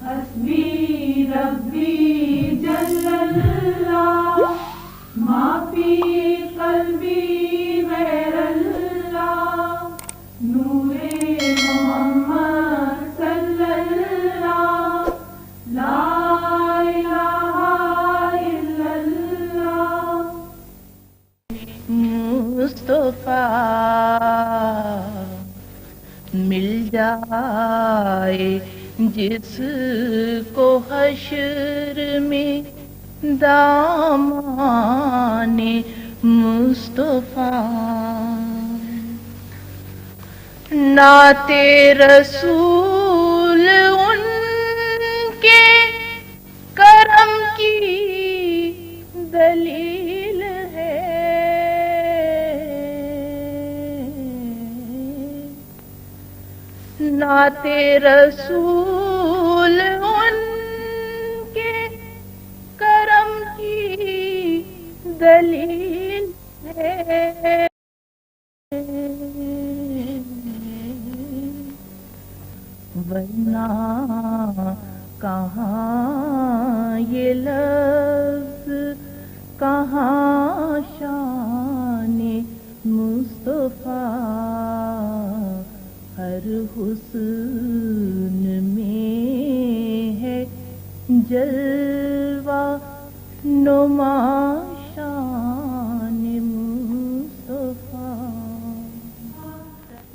حسبی ربی جل اللہ ما فی قلبی غیر اللہ نور محمد صلی اللہ لا الہ الا اللہ مصطفیٰ مل جائے جس کو حشر میں دامان مصطفیٰ نعت رسول ان کے کرم کی دلیل ہے نعت رسول ان کے کرم کی دلیل ہے ورنہ کہاں یہ لفظ کہاں شان مصطفیٰ ہر حسن میں ہے جلوہ نما شان مصطفیٰ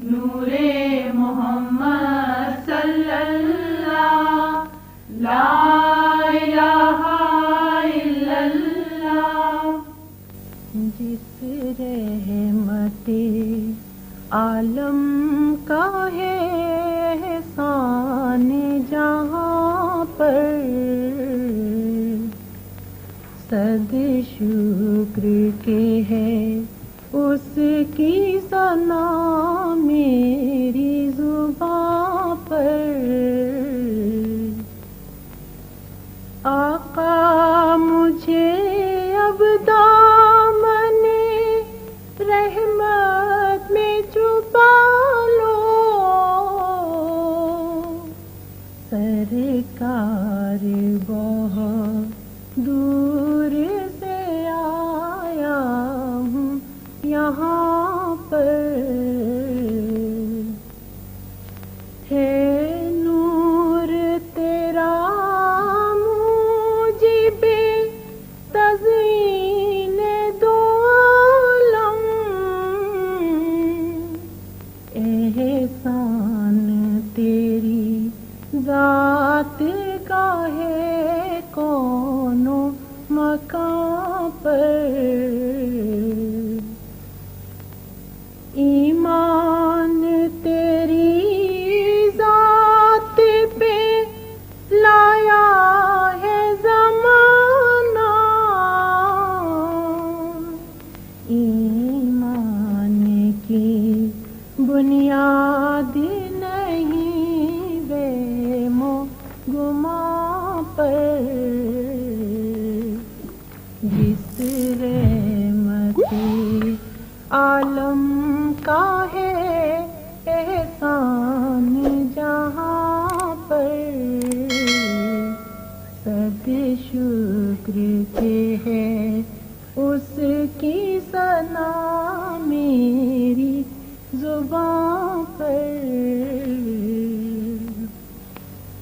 نور محمد صلی اللہ لا الہ الا اللہ جس رحمت عالم کا ہے احسان جہاں پر صد شکر کے ہے اس کی ثنا میری زباں پر آقا مجھے اب دامن رحمت میں چھپا لو سرکار بہت دور سے آیا ہوں یہاں پر ہے نور تیرا موجب تزئین دو عالم احسان تیری ذات کا ہے کونو مکان پر ایمان تیری ذات پہ لایا ہے زمانہ ایمان کی بنیاد نہیں بے گما